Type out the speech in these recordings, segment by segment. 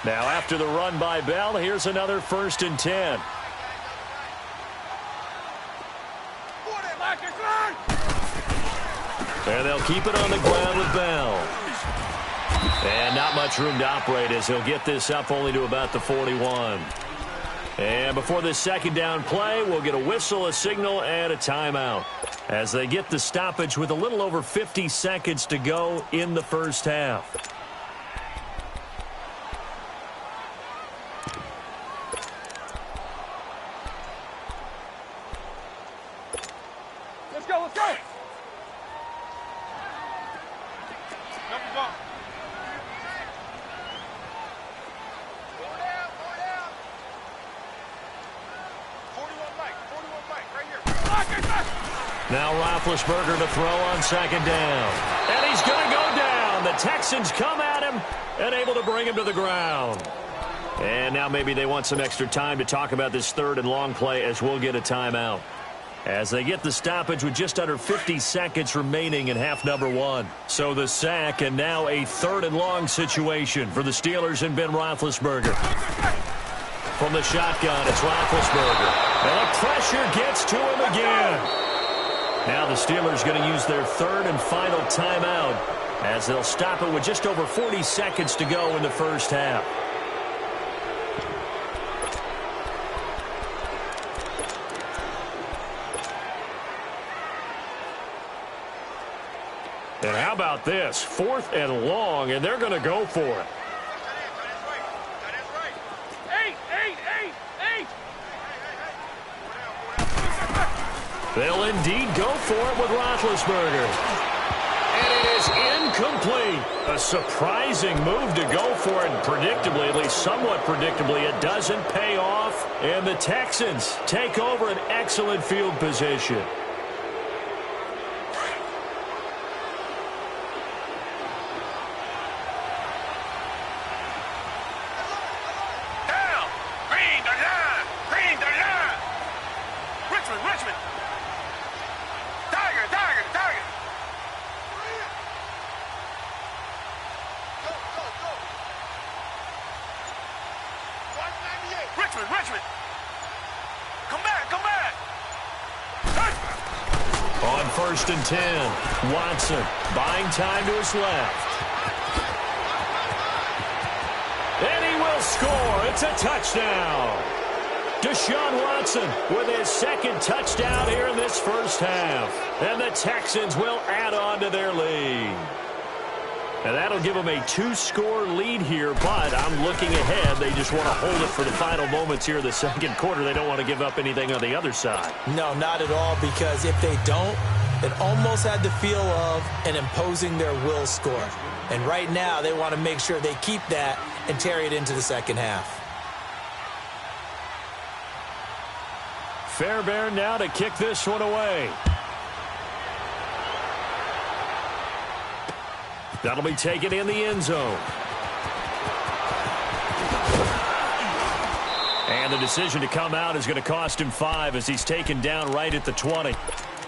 Now after the run by Bell, here's another 1st and 10. And they'll keep it on the ground with Bell. And not much room to operate as he'll get this up only to about the 41. And before this 2nd down play, we'll get a whistle, a signal, and a timeout as they get the stoppage with a little over 50 seconds to go in the 1st half. Let's go, let's go! Now Roethlisberger to throw on 2nd down. And he's going to go down. The Texans come at him and able to bring him to the ground. And now maybe they want some extra time to talk about this 3rd and long play as we'll get a timeout. As they get the stoppage with just under 50 seconds remaining in half number 1. So the sack and now a 3rd and long situation for the Steelers and Ben Roethlisberger. From the shotgun, it's Roethlisberger. And the pressure gets to him again. Now the Steelers going to use their 3rd and final timeout as they'll stop it with just over 40 seconds to go in the 1st half. And how about this? 4th and long, and they're going to go for it. They'll indeed go for it with Roethlisberger. And it is incomplete. A surprising move to go for it. Predictably, at least somewhat predictably, it doesn't pay off. And the Texans take over an excellent field position. Richmond! Come back! On 1st and 10, Watson buying time to his left. And he will score. It's a touchdown. Deshaun Watson with his 2nd touchdown here in this 1st half. And the Texans will add on to their lead. And that'll give them a 2-score lead here, but I'm looking ahead. They just want to hold it for the final moments here in the 2nd quarter. They don't want to give up anything on the other side. No, not at all, because if they don't, it almost had the feel of an imposing their will score. And right now, they want to make sure they keep that and carry it into the 2nd half. Fairbairn now to kick this one away. That'll be taken in the end zone. And the decision to come out is going to cost him 5 as he's taken down right at the 20.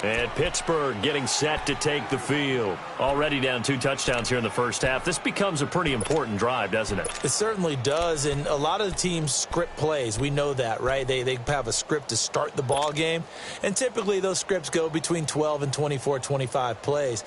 And Pittsburgh getting set to take the field. Already down 2 touchdowns here in the 1st half. This becomes a pretty important drive, doesn't it? It certainly does, and a lot of the teams script plays. We know that, right? They have a script to start the ball game, and typically those scripts go between 12 and 24, 25 plays.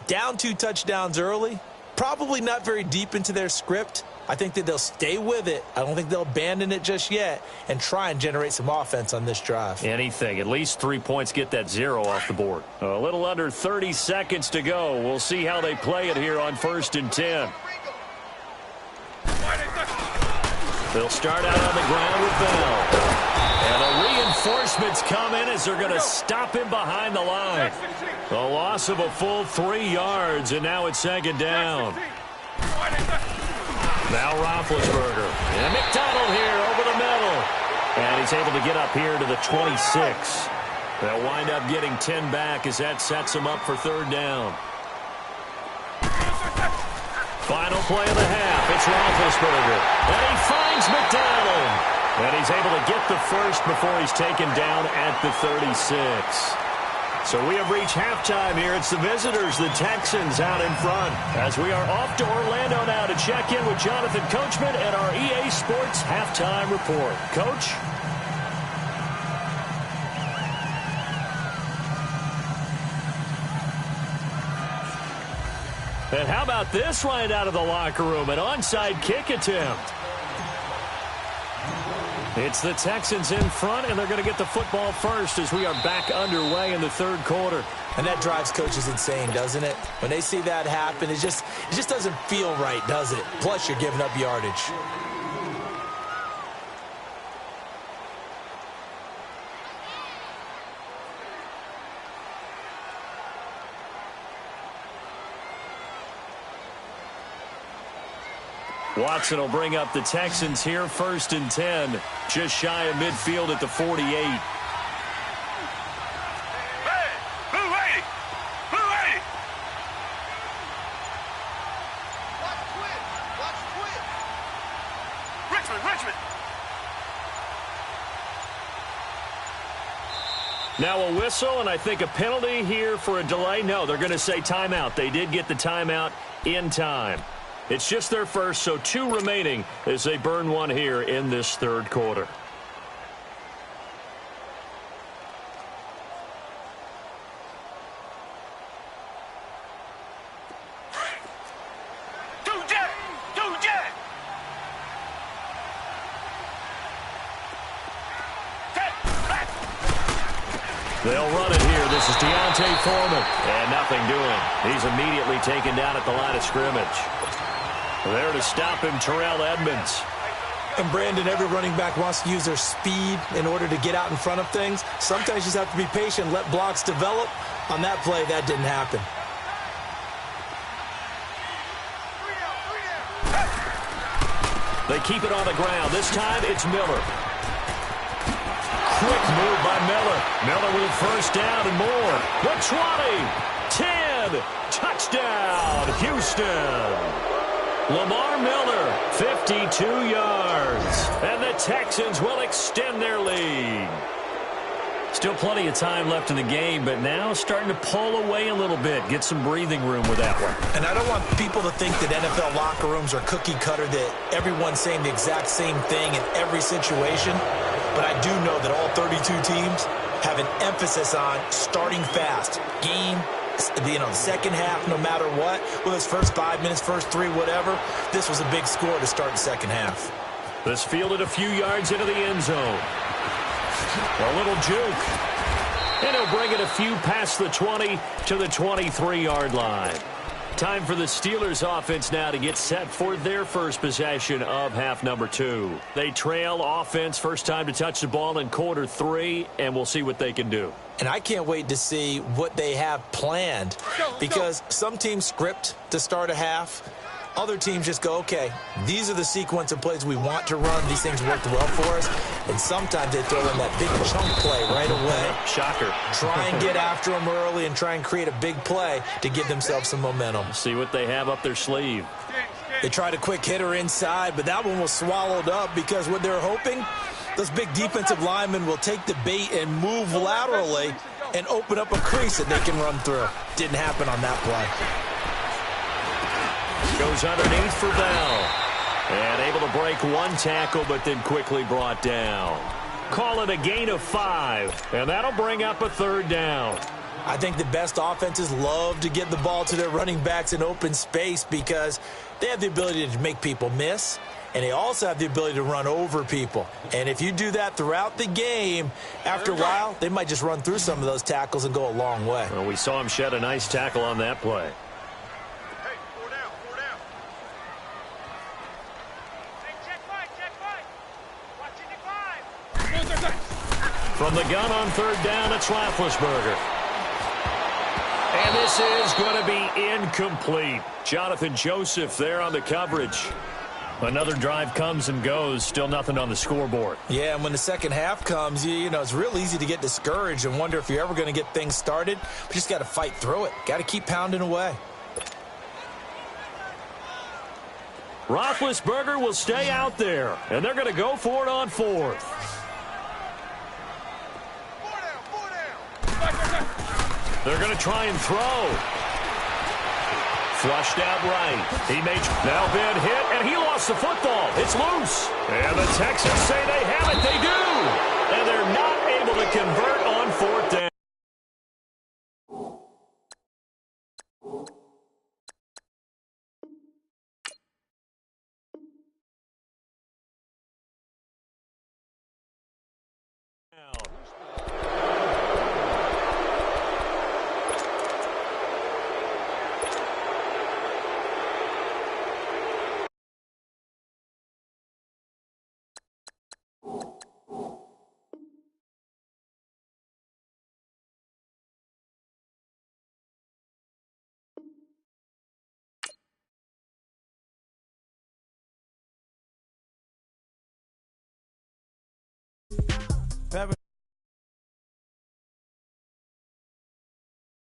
Down 2 touchdowns early, probably not very deep into their script. I think that they'll stay with it. I don't think they'll abandon it just yet and try and generate some offense on this drive. Anything. At least 3 points, get that 0 off the board. A little under 30 seconds to go. We'll see how they play it here on 1st and 10. They'll start out on the ground with Bell. And the reinforcements come in as they're going to stop him behind the line. The loss of a full 3 yards, and now it's 2nd down. Now Roethlisberger. And McDonald here over the middle. And he's able to get up here to the 26. They'll wind up getting 10 back as that sets him up for 3rd down. Final play of the half. It's Roethlisberger. And he finds McDonald. And he's able to get the first before he's taken down at the 36. So we have reached halftime here. It's the visitors, the Texans, out in front. As we are off to Orlando now to check in with Jonathan Coachman and our EA Sports halftime report. Coach? And how about this right out of the locker room? An onside kick attempt. It's the Texans in front, and they're going to get the football first as we are back underway in the third quarter. And that drives coaches insane, doesn't it? When they see that happen, it just doesn't feel right, does it? Plus, you're giving up yardage. Watson will bring up the Texans here, 1st and 10. Just shy of midfield at the 48. Hey, blue 80! Blue 80! Watch twin! Richmond! Now a whistle, and I think a penalty here for a delay. No, they're going to say timeout. They did get the timeout in time. It's just their first, so 2 remaining as they burn one here in this third quarter. They'll run it here. This is Deontay Foreman. And nothing doing. He's immediately taken down at the line of scrimmage. There to stop him, Terrell Edmonds. And Brandon, every running back wants to use their speed in order to get out in front of things. Sometimes you just have to be patient, let blocks develop. On that play, that didn't happen. They keep it on the ground. This time, it's Miller. Quick move by Miller. Miller with first down and more. The 20, 10, touchdown, Houston. Lamar Miller, 52 yards. And the Texans will extend their lead. Still plenty of time left in the game, but now starting to pull away a little bit. Get some breathing room with that one. And I don't want people to think that NFL locker rooms are cookie cutter, that everyone's saying the exact same thing in every situation. But I do know that all 32 teams have an emphasis on starting fast. Game, second half, no matter what. Whether it's first 5 minutes, first 3, whatever. This was a big score to start the second half. This fielded a few yards into the end zone. A little juke. And he'll bring it a few past the 20 to the 23-yard line. Time for the Steelers offense now to get set for their first possession of half number 2. They trail offense, first time to touch the ball in quarter 3, and we'll see what they can do. And I can't wait to see what they have planned, because some teams script to start a half. Other teams just go, okay, these are the sequence of plays we want to run. These things worked well for us. And sometimes they throw in that big chunk play right away. Shocker. Try and get after them early and try and create a big play to give themselves some momentum. See what they have up their sleeve. They tried a quick hitter inside, but that one was swallowed up because what they're hoping, those big defensive linemen will take the bait and move laterally and open up a crease that they can run through. Didn't happen on that play. Goes underneath for Bell. And able to break one tackle, but then quickly brought down. Call it a gain of 5, and that'll bring up a third down. I think the best offenses love to get the ball to their running backs in open space because they have the ability to make people miss, and they also have the ability to run over people. And if you do that throughout the game, after a while, they might just run through some of those tackles and go a long way. Well, we saw him shed a nice tackle on that play. From the gun on third down, it's Roethlisberger. And this is going to be incomplete. Jonathan Joseph there on the coverage. Another drive comes and goes. Still nothing on the scoreboard. Yeah, and when the second half comes, you know, it's real easy to get discouraged and wonder if you're ever going to get things started. But you just got to fight through it. Got to keep pounding away. Roethlisberger will stay out there, and they're going to go for it on fourth. They're going to try and throw. Flushed out right. He made now been hit, and he lost the football. It's loose. And the Texans say they have it. They do. And they're not able to convert on fourth down. That was